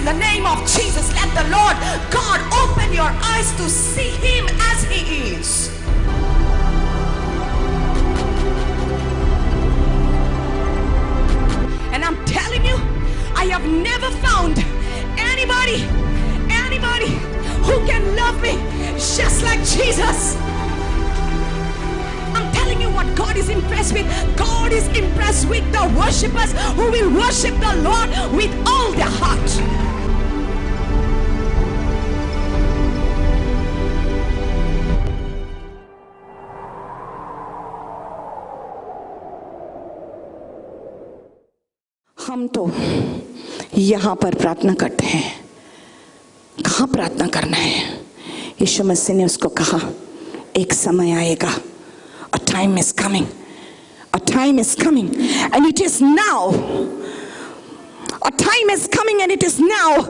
the name of Jesus, let the Lord God open your eyes to see Him as He is. And I'm telling you, I have never found anybody who can love me just like Jesus. I'm telling you what God is impressed with. God is impressed with the worshipers who will worship the Lord with all their heart. हम तो यहाँ पर प्रार्थना करते हैं, कहाँ प्रार्थना करना है? यीशु मसीह ने उसको कहा, एक समय आएगा, a time is coming, a time is coming, and it is now. A time is coming and it is now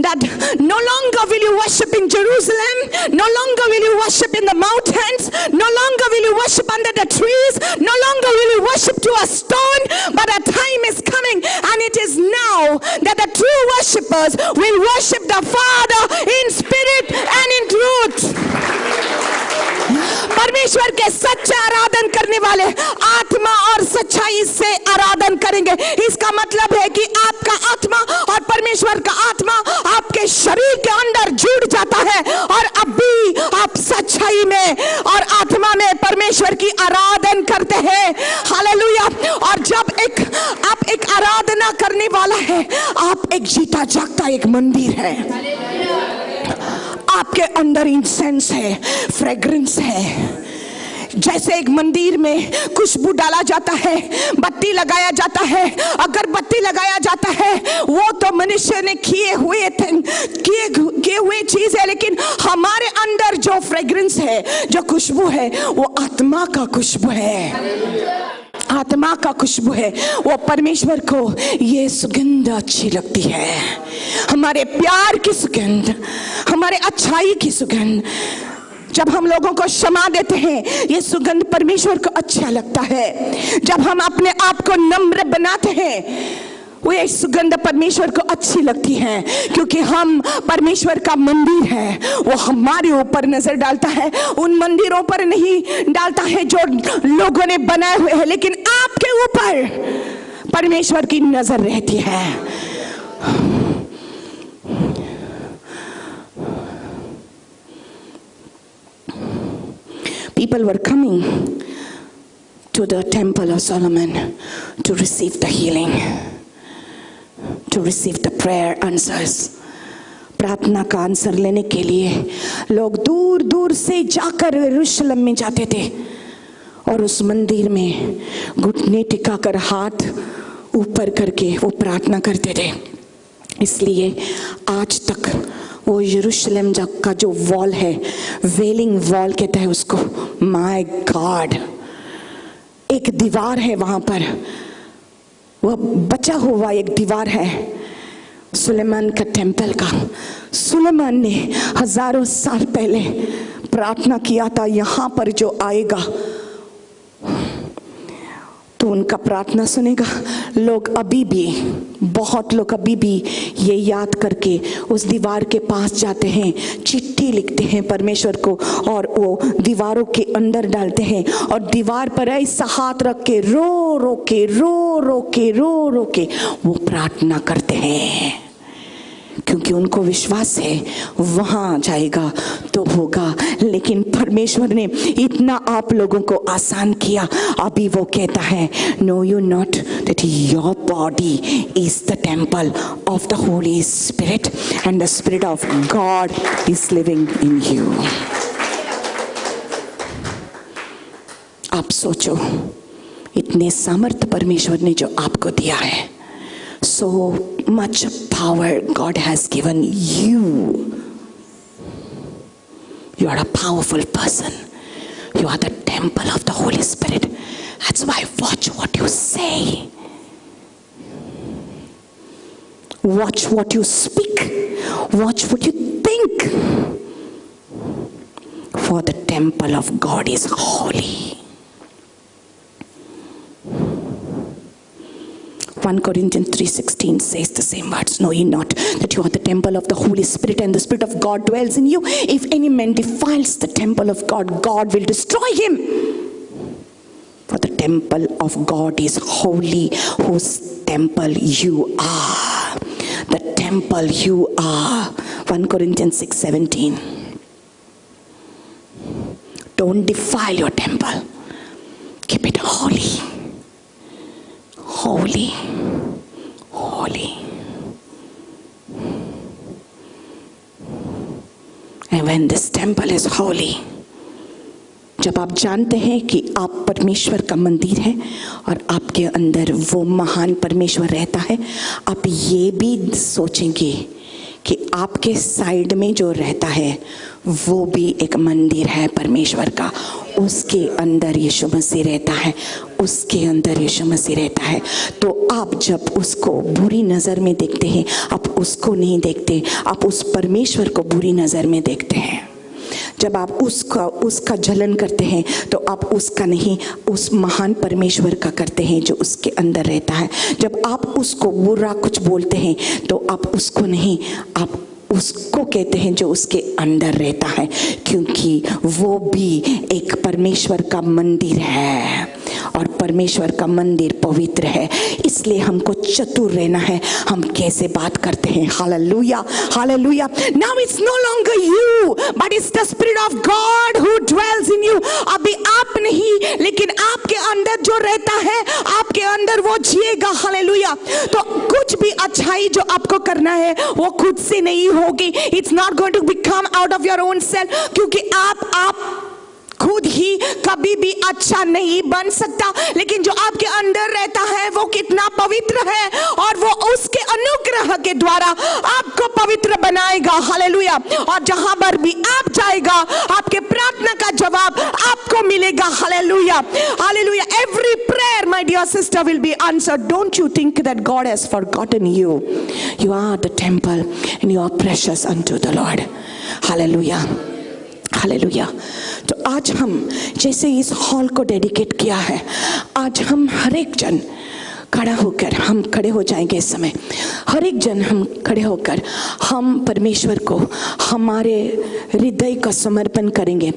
that no longer will you worship in Jerusalem, no longer will you worship in the mountains, no longer will you worship under the trees, no longer will you worship to a stone, but a time is coming and it is now that the true worshippers will worship the Father in spirit and in truth. परमेश्वर के सच्चा आराधन करने वाले आत्मा और सच्चाई से आराधन करेंगे। इसका मतलब है कि आपका आत्मा और परमेश्वर का आत्मा आपके शरीर के अंदर जुड़ जाता है और अभी आप सच्चाई में और आत्मा में परमेश्वर की आराधन करते हैं। हालेलुया। और जब आप एक आराधना करने वाला है, आप एक जीता जागता एक मंदिर है। आपके अंदर इंसेंस है, फ्रेग्रेंस है। जैसे एक मंदिर में खुशबू डाला जाता है, बत्ती लगाया जाता है, अगरबत्ती लगाया जाता है, वो तो मनुष्य ने किए हुए चीज है, लेकिन हमारे अंदर जो फ्रेग्रेंस है, जो खुशबू है, वो आत्मा का खुशबू है। आत्मा का खुशबू है। वो परमेश्वर को ये सुगंध अच्छी लगती है, हमारे प्यार की सुगंध, हमारे अच्छाई की सुगंध। जब हम लोगों को क्षमा देते हैं, ये सुगंध परमेश्वर को अच्छा लगता है। जब हम अपने आप को नम्र बनाते हैं, वो ये सुगंध परमेश्वर को अच्छी लगती है, क्योंकि हम परमेश्वर का मंदिर है। वो हमारे ऊपर नजर डालता है, उन मंदिरों पर नहीं डालता है जो लोगों ने बनाए हुए हैं, लेकिन आपके ऊपर परमेश्वर की नजर रहती है। People were coming to the temple of Solomon to receive the healing, to receive the prayer answers. प्रार्थना का आंसर लेने के लिए लोग दूर दूर से जाकर यरूशलेम में जाते थे और उस मंदिर में घुटने टिकाकर हाथ ऊपर करके वो प्रार्थना करते थे। इसलिए आज तक वो यरूशलेम का जो वॉल है, वेलिंग वॉल कहते हैं उसको, माय गॉड, एक दीवार है वहां पर, वो बचा हुआ एक दीवार है सुलेमान का टेम्पल का। सुलेमान ने हजारों साल पहले प्रार्थना किया था, यहाँ पर जो आएगा तो उनका प्रार्थना सुनेगा। लोग अभी भी, बहुत लोग अभी भी ये याद करके उस दीवार के पास जाते हैं, चिट्ठी लिखते हैं परमेश्वर को और वो दीवारों के अंदर डालते हैं और दीवार पर ऐसा हाथ रख के रो रो के वो प्रार्थना करते हैं, क्योंकि उनको विश्वास है वहां जाएगा तो होगा। लेकिन परमेश्वर ने इतना आप लोगों को आसान किया, अभी वो कहता है, know you not that your body is the temple of the Holy Spirit and the spirit of God is living in you. आप सोचो, इतने सामर्थ्य परमेश्वर ने जो आपको दिया है, so much power God has given you. You are a powerful person. You are the temple of the Holy Spirit. That's why watch what you say. Watch what you speak. Watch what you think. For the temple of God is holy. 1 Corinthians 3:16 says the same words. Know ye not that you are the temple of the Holy Spirit and the Spirit of God dwells in you? If any man defiles the temple of God, God will destroy him. For the temple of God is holy, whose temple you are. The temple you are. 1 Corinthians 6:17. Don't defile your temple. Keep it holy. Holy. Holy. And when this temple is holy, जब आप जानते हैं कि आप परमेश्वर का मंदिर है और आपके अंदर वो महान परमेश्वर रहता है, आप ये भी सोचेंगे कि आपके साइड में जो रहता है वो भी एक मंदिर है परमेश्वर का। उसके अंदर यीशु मसीह रहता है, उसके अंदर यीशु मसीह रहता है। तो आप जब उसको बुरी नज़र में देखते हैं, आप उसको नहीं देखते, आप उस परमेश्वर को बुरी नज़र में देखते हैं। जब आप उसका जलन करते हैं तो आप उसका नहीं, उस महान परमेश्वर का करते हैं जो उसके अंदर रहता है। जब आप उसको बुरा कुछ बोलते हैं तो आप उसको नहीं, आप उसको कहते हैं जो उसके अंदर रहता है, क्योंकि वो भी एक परमेश्वर का मंदिर है और परमेश्वर का मंदिर पवित्र है। इसलिए हमको चतुर रहना है, हम कैसे बात करते हैं। Hallelujah, hallelujah. Now it's no longer you, but it's the Spirit of God who dwells in you. अभी आप नहीं, लेकिन आपके अंदर जो रहता है, आपके अंदर वो जिएगा। हालेलुया। तो कुछ भी अच्छाई जो आपको करना है वो खुद से नहीं होगी। It's not going to become out of your own self, क्योंकि आप खुद ही कभी भी अच्छा नहीं बन सकता, लेकिन जो आपके अंदर रहता है वो कितना पवित्र है और वो उसके अनुग्रह के द्वारा आपको पवित्र बनाएगा। हालेलुया। और जहां पर भी आप जाएगा, आपके प्रार्थना का जवाब आपको मिलेगा। Hallelujah, hallelujah. Every prayer, my dear sister, will be answered. Don't you think that God has forgotten you? You are the temple and you are precious unto the Lord. Hallelujah, hallelujah. तो आज हम जैसे इस hall को dedicate किया है, आज हम हर एक जन खड़ा होकर, हम खड़े हो जाएंगे इस समय, हर एक जन हम खड़े होकर हम परमेश्वर को हमारे हृदय का समर्पण करेंगे।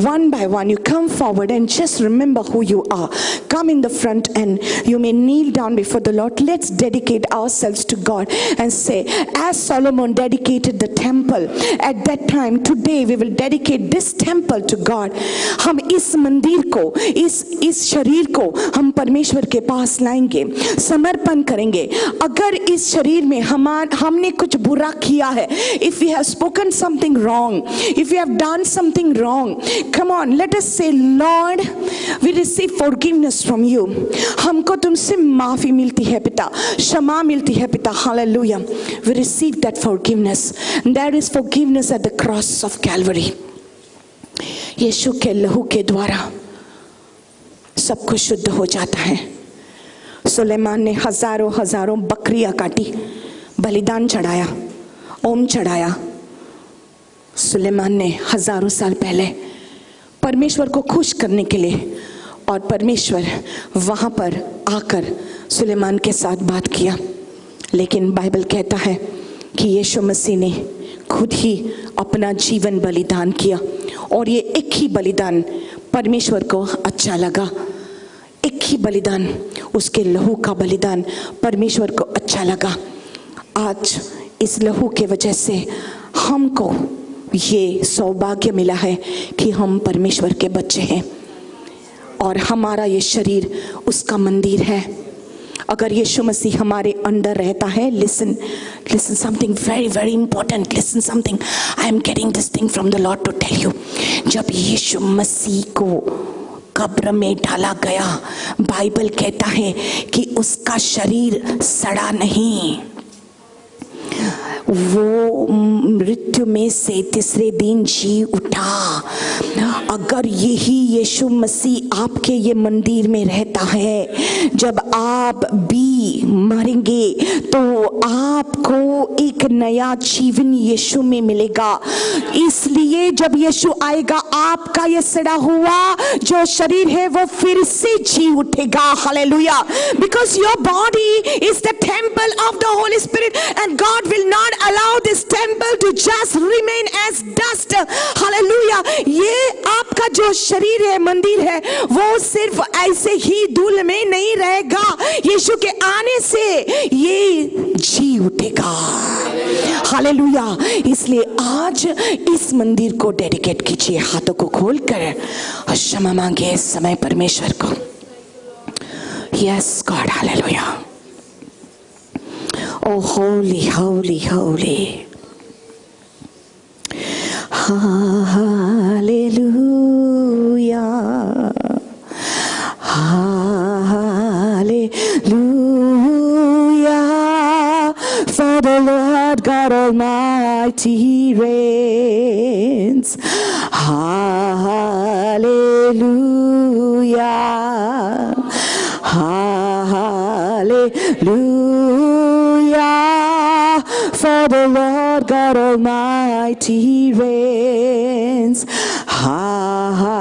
One by one you come forward and just remember who you are. Come in the front and you may kneel down before the Lord. Let's dedicate ourselves to God and say, as Solomon dedicated the temple at that time, today we will dedicate this temple to God. हम इस मंदिर को, इस शरीर को हम परमेश्वर के पास लाएंगे, समर्पण करेंगे। अगर इस शरीर में हमने कुछ बुरा किया है, if we have spoken something wrong, if we have done something wrong, come on, let us say, Lord, we receive forgiveness from you. हमको तुमसे माफी मिलती है पिता, क्षमा मिलती है पिता। Hallelujah. We receive that forgiveness. There is forgiveness at the cross of Calvary. यीशु के लहू के द्वारा सब कुछ शुद्ध हो जाता है। सुलेमान ने हजारों बकरियां काटी, बलिदान चढ़ाया, ओम चढ़ाया। सुलेमान ने हजारों साल पहले परमेश्वर को खुश करने के लिए, और परमेश्वर वहां पर आकर सुलेमान के साथ बात किया। लेकिन बाइबल कहता है कि यीशु मसीह ने खुद ही अपना जीवन बलिदान किया, और ये एक ही बलिदान परमेश्वर को अच्छा लगा। एक ही बलिदान, उसके लहू का बलिदान परमेश्वर को अच्छा लगा। आज इस लहू के वजह से हमको ये सौभाग्य मिला है कि हम परमेश्वर के बच्चे हैं और हमारा ये शरीर उसका मंदिर है। अगर यीशु मसीह हमारे अंदर रहता है, listen something very important, listen something, I am getting this thing from the Lord to tell you. जब यीशु मसीह को कब्र में डाला गया, बाइबल कहता है कि उसका शरीर सड़ा नहीं, वो मृत्यु में से तीसरे दिन जी उठा। अगर यही यीशु मसीह आपके ये मंदिर में रहता है, जब आप भी मरेंगे तो आपको एक नया जीवन यीशु में मिलेगा। इसलिए जब यीशु आएगा आपका ये सड़ा हुआ जो शरीर है वो फिर से जी उठेगा। Hallelujah. Because your body is the temple of the Holy Spirit and God will not allow this temple to just remain as dust. Hallelujah. ये आपका जो शरीर है, मंदिर है, वो सिर्फ ऐसे ही धूल में नहीं रहेगा। यीशु के आने से ये जी उठेगा। हालेलुया। इसलिए आज इस मंदिर को डेडिकेट कीजिए, हाथों को खोलकर और क्षमा मांगिए इस समय परमेश्वर को। Yes God, hallelujah. Oh holy holy holy, hallelujah hallelujah. For the Lord God Almighty reigns. Hallelujah. Hallelujah. For the Lord God Almighty reigns. Hallelujah.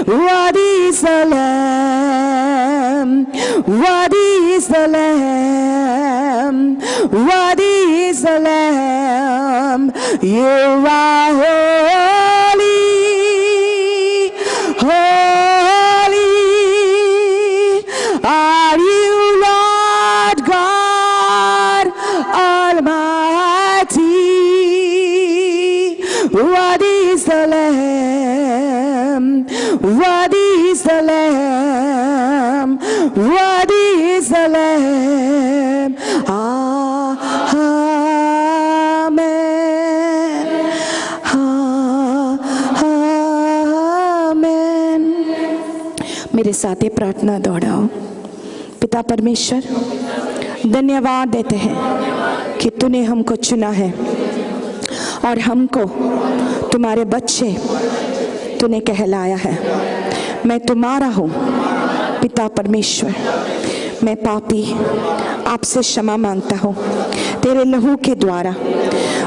Worthy is the Lamb, worthy is the Lamb, you are holy, holy, are you Lord God Almighty, worthy is the Lamb, worthy is the Lamb, worthy is the Lamb. Amen. Amen. मेरे साथ ये प्रार्थना दोहराओ। पिता परमेश्वर, धन्यवाद देते हैं कि तूने हमको चुना है और हमको तुम्हारे बच्चे तूने कहलाया है। मैं तुम्हारा हूँ पिता परमेश्वर। मैं पापी आपसे क्षमा मांगता हूँ। तेरे लहू के द्वारा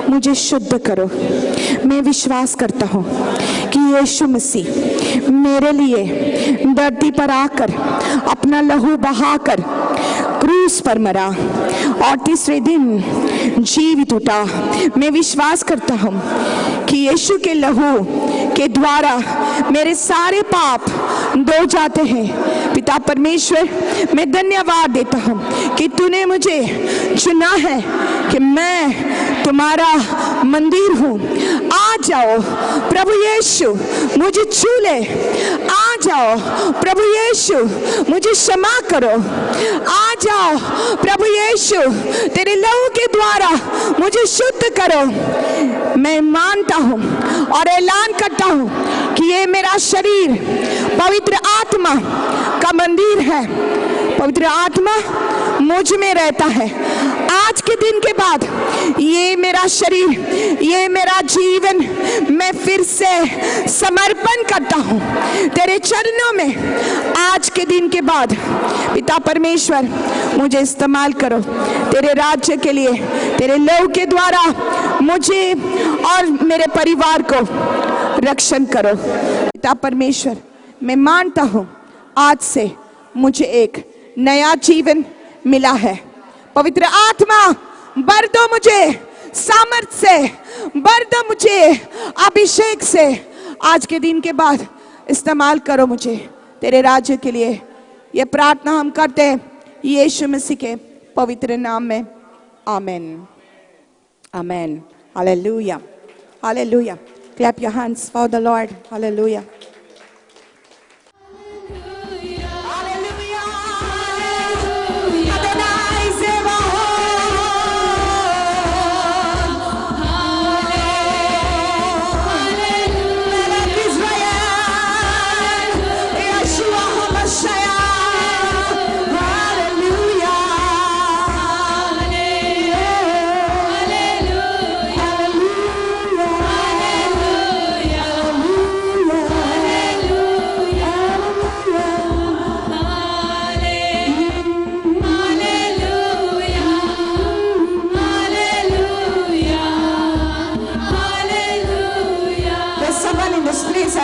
मुझे शुद्ध करो। मैं विश्वास करता हूँ कि यीशु मसीह मेरे लिए धरती पर आकर अपना लहू बहाकर क्रूस पर मरा और तीसरे दिन जीवित उठा। मैं विश्वास करता हूँ कि यीशु के लहू के द्वारा मेरे सारे पाप धो जाते हैं। पिता परमेश्वर, मैं धन्यवाद देता हूँ कि तूने मुझे चुना है कि मैं तुम्हारा मंदिर हूँ। आ जाओ प्रभु यीशु, मुझे छू ले। आ जाओ प्रभु यीशु, मुझे क्षमा करो। आ जाओ प्रभु यीशु, तेरे लहू के द्वारा मुझे शुद्ध करो। मैं मानता हूँ और ऐलान करता हूँ कि ये मेरा शरीर पवित्र आत्मा का मंदिर है। पवित्र आत्मा मुझ में रहता है। आज के दिन के बाद ये मेरा शरीर, ये मेरा जीवन मैं फिर से समर्पण करता हूँ तेरे चरणों में। आज के दिन के बाद पिता परमेश्वर, मुझे इस्तेमाल करो तेरे राज्य के लिए। तेरे लहू के द्वारा मुझे और मेरे परिवार को रक्षण करो। पिता परमेश्वर, मैं मानता हूँ आज से मुझे एक नया जीवन मिला है। पवित्र आत्मा भर दो मुझे सामर्थ से, भर दो मुझे अभिषेक से। आज के दिन के बाद इस्तेमाल करो मुझे तेरे राज्य के लिए। ये प्रार्थना हम करते हैं यीशु मसीह के पवित्र नाम में। Amen. Amen. Hallelujah. Hallelujah. Clap your hands for the Lord. Hallelujah.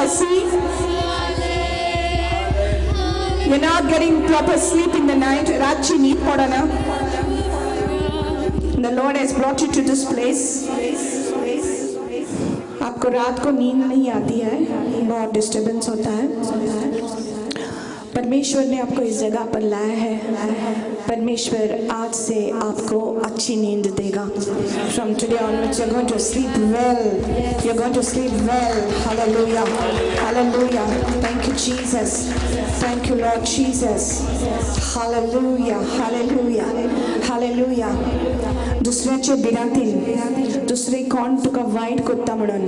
I see. You're not getting proper sleep in the night. रात नींद पड़ा ना. The Lord has brought you to this place. आपको रात को नींद नहीं आती है, बहुत डिस्टर्बेंस होता है. परमेश्वर ने आपको इस जगह पर लाया है. परमेश्वर आज से आपको अच्छी नींद देगा. From today onwards, you're going to sleep well. You're going to sleep well. Hallelujah. Hallelujah. Thank you, Jesus. Thank you, Lord Jesus. Hallelujah. Hallelujah. Hallelujah. दुसऱ्याचे बिरातीन, दुसरे कोण तुका वाईट कोत्ता म्हणून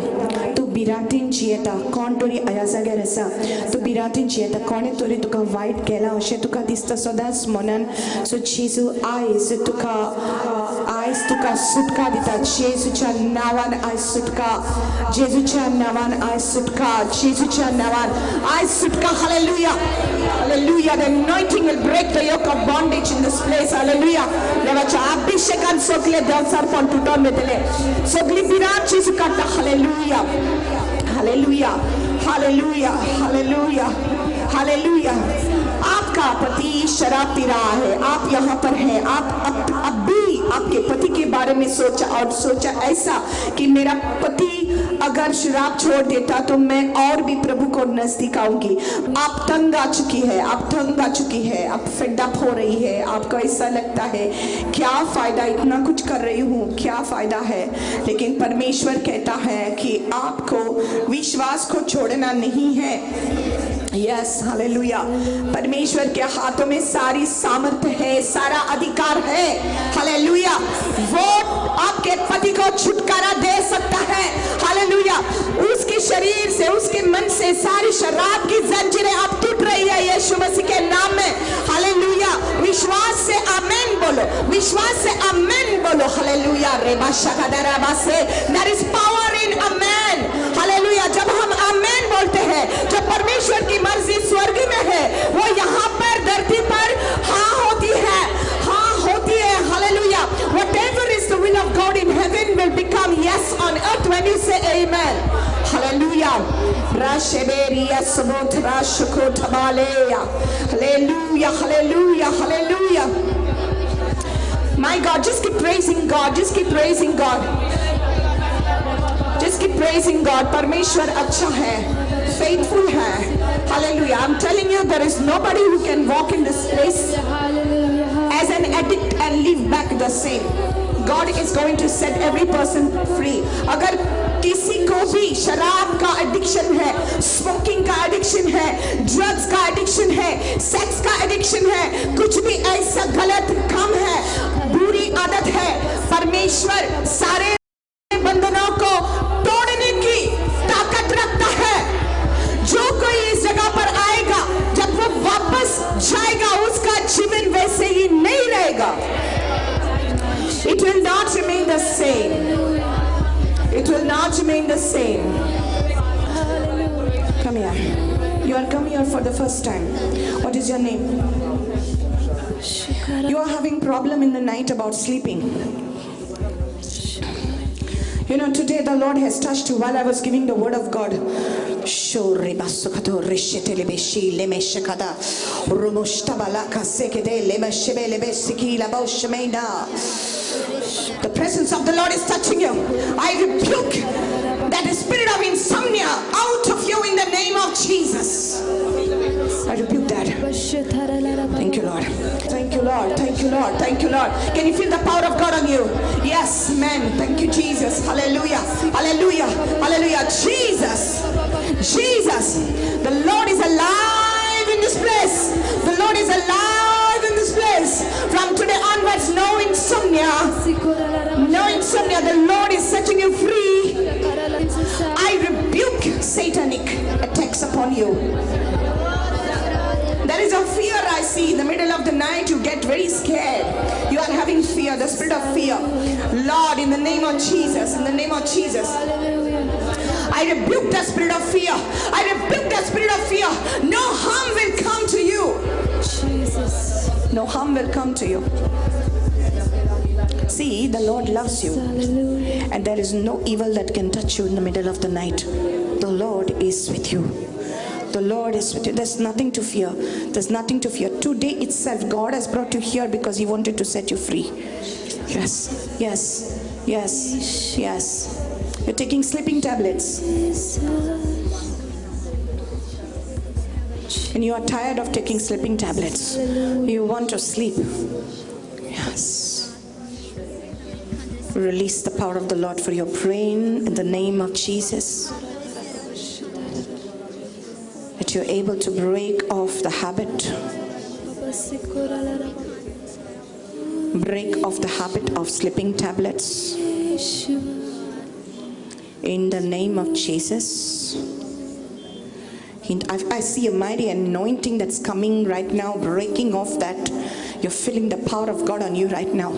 तू बिरातीन जियेता. कोण तरी ह्या जाग्यार आसा, तू बिरातीन जियेता. कोणे तरी तुका वाईट केला अशें तुका दिसता सदांच मनान. सो जेजू आयज तुका सुटका दिता. जेजूच्या नांवान आयज सुटका. जेजूच्या नांवान आयज सुटका. जेजूच्या नांवान आयज सुटका. Hallelujah. Hallelujah. The anointing will break the yoke of bondage in this place. Hallelujah. देवाच्या अभिषेकान सगळे देवसारपण तुटून वयतले. सगळी बिरांची काडटा. Hallelujah. Hallelujah. Hallelujah. Hallelujah. Hallelujah. आपका पति शराब पी रहा है, आप यहाँ पर हैं, आप अब भी आपके पति के बारे में सोचा ऐसा कि मेरा पति अगर शराब छोड़ देता तो मैं और भी प्रभु को नजदीक आऊंगी. आप तंग आ चुकी है, आप फेड अप हो रही है. आपको ऐसा लगता है क्या फायदा, इतना कुछ कर रही हूँ, क्या फायदा है. लेकिन परमेश्वर कहता है कि आपको विश्वास को छोड़ना नहीं है. Yes, hallelujah. परमेश्वर के हाथों में सारी सामर्थ्य है, सारा अधिकार है. हालेलुया. वो आपके पति को छुटकारा दे सकता है. हालेलुया. उसके शरीर से, उसके मन से सारी शराब की जंजीरें अब टूट रही है यीशु मसीह के नाम में. हालेलुया. विश्वास से आमीन बोलो, विश्वास से आमीन बोलो. हालेलुया. रेबा शकादराबा से देयर इज पावर इन आमीन. हालेलुया. जब हम आमीन बोलते हैं, जब परमेश्वर की मर्जी स्वर्ग में है, वो यहाँ पर धरती पर हाँ होती है, हाँ होती है. Hallelujah. Whatever is the will of God in heaven will become yes on earth when you say amen. Hallelujah. Rasheberia sabot rashukot maleya. Hallelujah. Hallelujah. Hallelujah. My God, just keep praising God. Just keep praising God. Just keep praising God. परमेश्वर अच्छा है, faithful है. Hallelujah. I'm telling you, there is nobody who can walk in this place as an addict and live back the same. God is going to set every person free. अगर किसी को भी शराब का एडिक्शन है, smoking का addiction है, drugs का एडिक्शन है, सेक्स का एडिक्शन है, कुछ भी ऐसा गलत काम है, बुरी आदत है, परमेश्वर सारे बंधनों को तोड़ने की ताकत रखता है. जो कोई इस जगह पर आएगा, जब वो वापस जाएगा, उसका जीवन वैसे ही नहीं रहेगा. It will not remain the same. It will not remain the same. Come here. You are coming here for the first time. What is your name? You are having problem in the night about sleeping. You know, today the Lord has touched you while I was giving the word of God. The presence of the Lord is touching you. I rebuke that spirit of insomnia out of you in the name of Jesus. I rebuke that. Thank you, Lord. Thank you, Lord. Thank you, Lord. Thank you, Lord. Can you feel the power of God on you? Yes, amen. Thank you, Jesus. Hallelujah. Hallelujah. Hallelujah. Jesus. Jesus. The Lord is alive in this place. The Lord is alive in this place. From today onwards, no insomnia. No insomnia. The Lord is setting you free. I rebuke satanic attacks upon you. There is a fear I see in the middle of the night. You get very scared. You are having fear, the spirit of fear. Lord, in the name of Jesus, in the name of Jesus, I rebuke the spirit of fear. I rebuke the spirit of fear. No harm will come to you. Jesus. No harm will come to you. See, the Lord loves you. And there is no evil that can touch you in the middle of the night. The Lord is with you. The Lord is with you. There's nothing to fear. There's nothing to fear. Today itself, God has brought you here because He wanted to set you free. Yes, yes, yes, yes. You're taking sleeping tablets. And you are tired of taking sleeping tablets. You want to sleep. Yes. Release the power of the Lord for your brain in the name of Jesus. That you're able to break off the habit. Break off the habit of sleeping tablets. In the name of Jesus. I see a mighty anointing that's coming right now, breaking off that. You're feeling the power of God on you right now.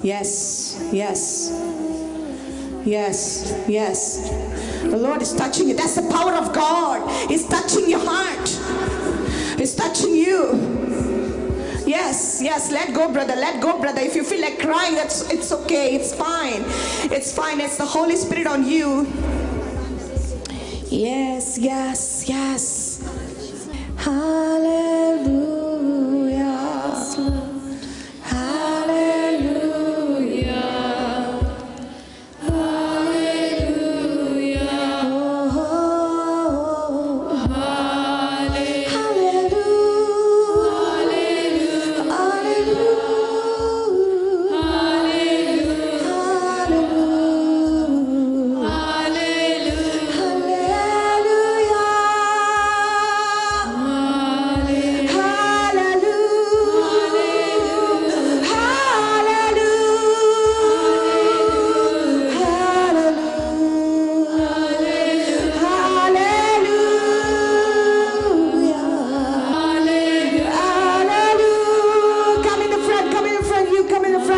Yes, yes, yes, yes. The Lord is touching you. That's the power of God. He's touching your heart. He's touching you. Yes, yes, let go, brother. Let go, brother. If you feel like crying, it's okay. It's fine. It's fine. It's the Holy Spirit on you. Yes, yes, yes. Hallelujah. Hallelujah. Hallelujah. Oh, hallelujah. Hallelujah.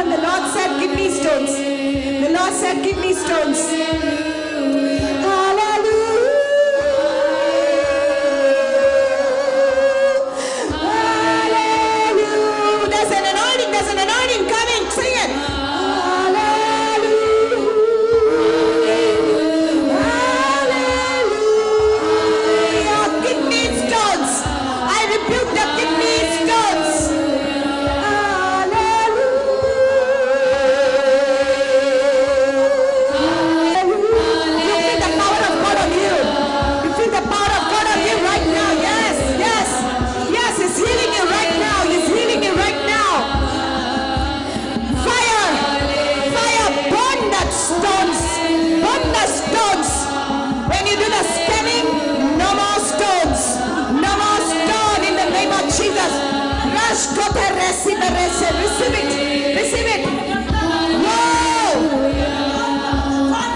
The Lord said, give me stones. Hallelujah. There's an anointing coming. Sing it. Hallelujah. Kidney stones. I rebuke the kidney stones. Receive it. Receive it. Whoa.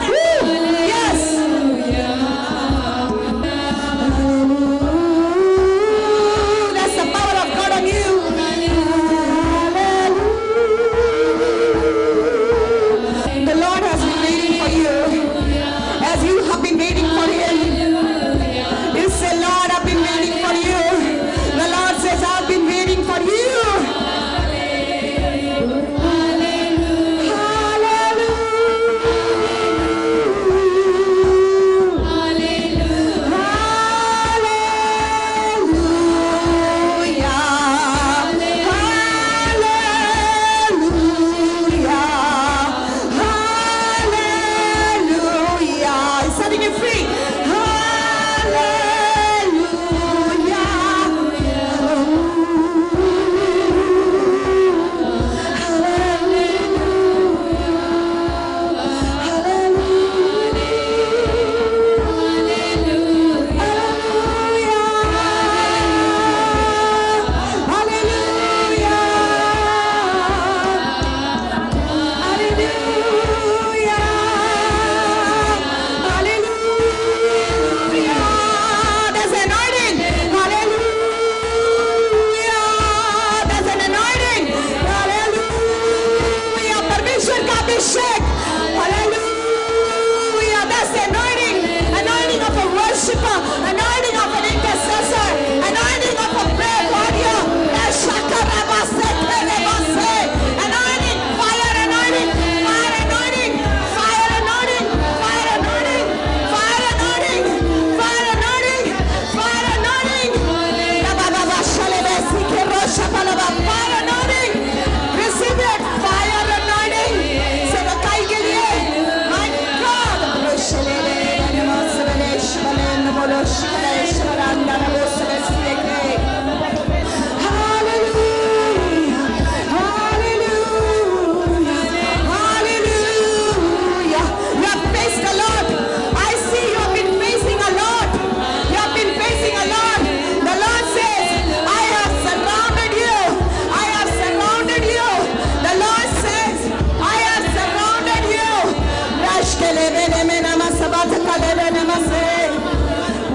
Woo. Yes. That's the power of God on you. The Lord has been waiting for you. As you have been waiting for Him. You say, Lord, I've been waiting for you. The Lord says, I've been waiting for you.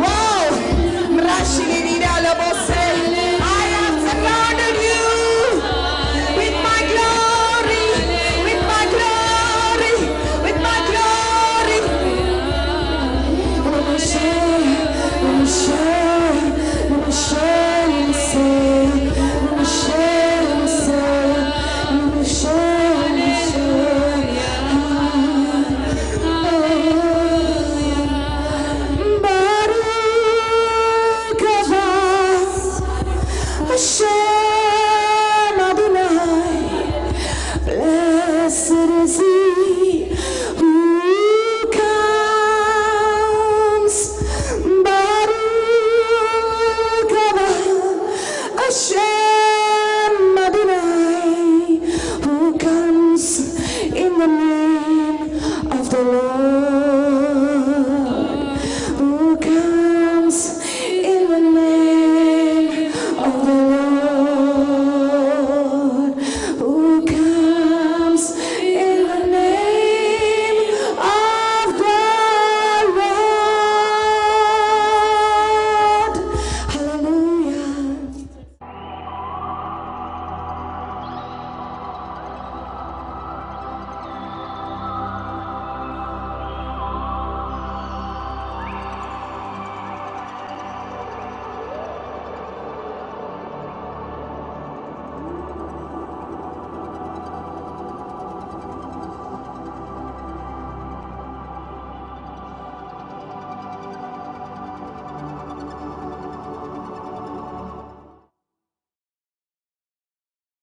Wow! I have surrounded you with my glory, with my glory, with my glory. Let me Hashem Adonai, blessed is he who comes. Baruch haba Hashem Adonai, who comes in the name of the Lord.